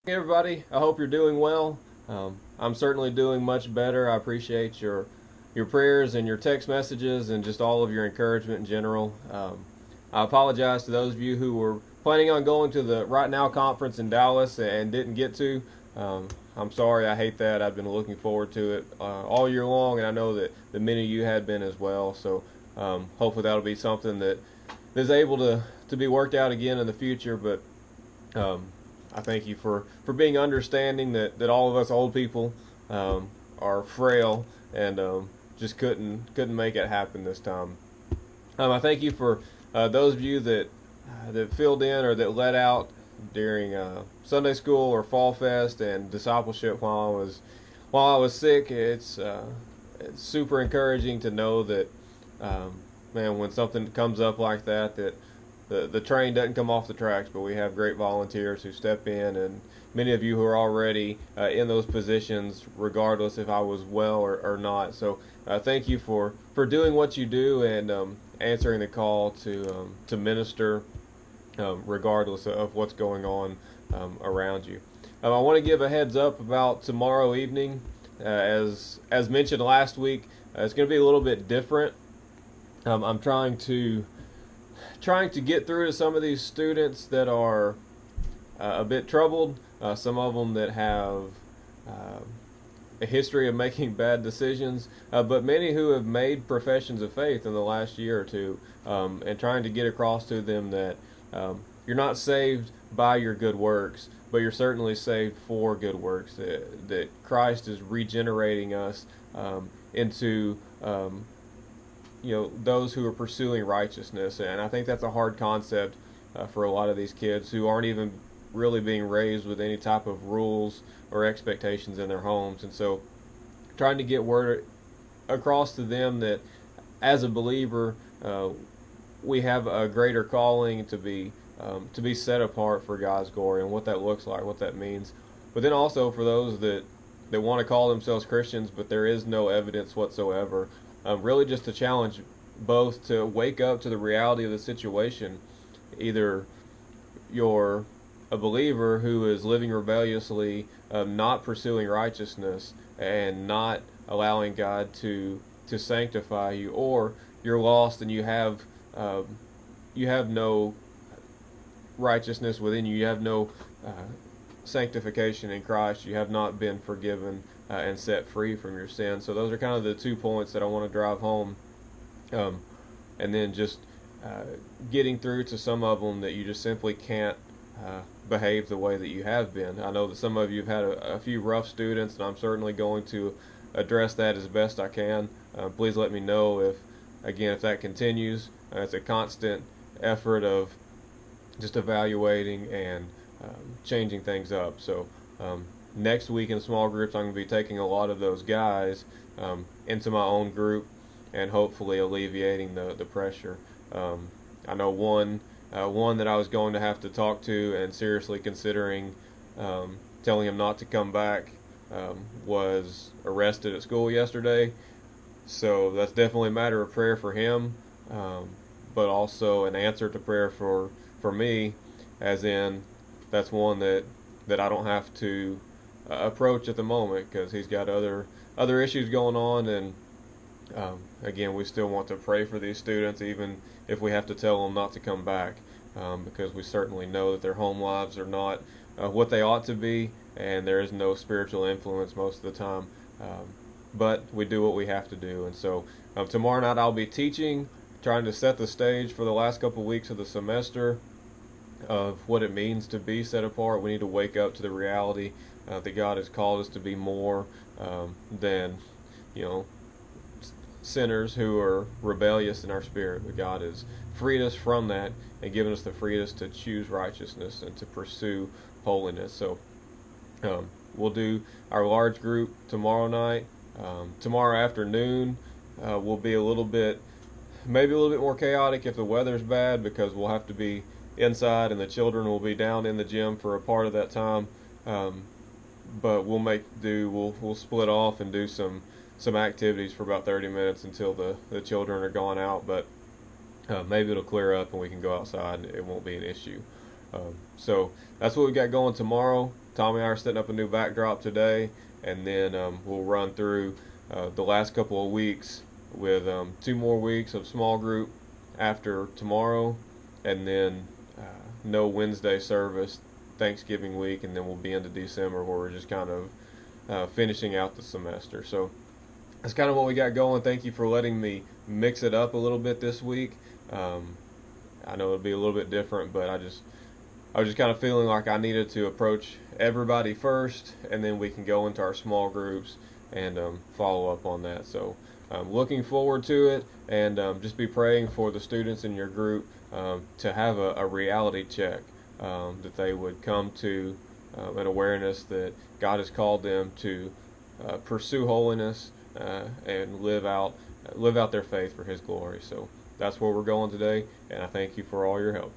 Hey everybody, I hope you're doing well. I'm certainly doing much better. I appreciate your prayers and your text messages and just all of your encouragement in general. I apologize to those of you who were planning on going to the Right Now conference in Dallas and didn't get to. Um, I'm sorry, I hate that. I've been looking forward to it all year long, and I know that many of you had been as well. So hopefully that'll be something that is able to be worked out again in the future. But um, I thank you for being understanding that all of us old people are frail and just couldn't make it happen this time. I thank you for those of you that filled in or that let out during Sunday school or Fall Fest and discipleship while I was sick. It's super encouraging to know that man, when something comes up like that the train doesn't come off the tracks, but we have great volunteers who step in, and many of you who are already in those positions, regardless if I was well or not. So thank you for doing what you do and answering the call to minister, regardless of what's going on around you. I want to give a heads up about tomorrow evening. As mentioned last week, it's going to be a little bit different. I'm trying to get through to some of these students that are a bit troubled. Some of them that have uh, a history of making bad decisions, but many who have made professions of faith in the last year or two, and trying to get across to them that you're not saved by your good works, but you're certainly saved for good works. That Christ is regenerating us into those who are pursuing righteousness, and I think that's a hard concept for a lot of these kids who aren't even really being raised with any type of rules or expectations in their homes. And so trying to get word across to them that as a believer we have a greater calling to be set apart for God's glory, and what that looks like, what that means. But then also for those that want to call themselves Christians, but there is no evidence whatsoever. Really, just to challenge both to wake up to the reality of the situation. Either you're a believer who is living rebelliously, not pursuing righteousness, and not allowing God to sanctify you, or you're lost and you have no righteousness within you. You have no uh, sanctification in Christ. You have not been forgiven and set free from your sins. So those are kind of the 2 points that I want to drive home. Um, and then just uh, getting through to some of them that you just simply can't behave the way that you have been. I know that some of you have had a few rough students, and I'm certainly going to address that as best I can. Please let me know if that continues. It's a constant effort of just evaluating and changing things up. So next week in small groups, I'm going to be taking a lot of those guys into my own group and hopefully alleviating the pressure. I know one that I was going to have to talk to and seriously considering telling him not to come back was arrested at school yesterday. So that's definitely a matter of prayer for him, but also an answer to prayer for me, as in that's one that I don't have to approach at the moment because he's got other issues going on, and again, we still want to pray for these students even if we have to tell them not to come back, because we certainly know that their home lives are not what they ought to be, and there is no spiritual influence most of the time. But we do what we have to do, and so tomorrow night I'll be teaching, trying to set the stage for the last couple of weeks of the semester of what it means to be set apart. We need to wake up to the reality that God has called us to be more than, you know, sinners who are rebellious in our spirit. But God has freed us from that and given us the freedom to choose righteousness and to pursue holiness. So we'll do our large group tomorrow night. Tomorrow afternoon will be maybe a little bit more chaotic if the weather's bad, because we'll have to be inside and the children will be down in the gym for a part of that time. Um, but we'll make do. We'll split off and do some activities for about 30 minutes until the children are gone out. But maybe it'll clear up and we can go outside and it won't be an issue. So that's what we got going tomorrow. Tommy and I are setting up a new backdrop today, and then we'll run through the last couple of weeks with 2 more weeks of small group after tomorrow, and then no Wednesday service Thanksgiving week, and then we'll be into December where we're just kind of finishing out the semester. So that's kind of what we got going. Thank you for letting me mix it up a little bit this week. I know it'll be a little bit different, but I was just kind of feeling like I needed to approach everybody first, and then we can go into our small groups and follow up on that. So I'm looking forward to it, and just be praying for the students in your group to have a reality check, that they would come to an awareness that God has called them to pursue holiness and live out their faith for His glory. So that's where we're going today, and I thank you for all your help.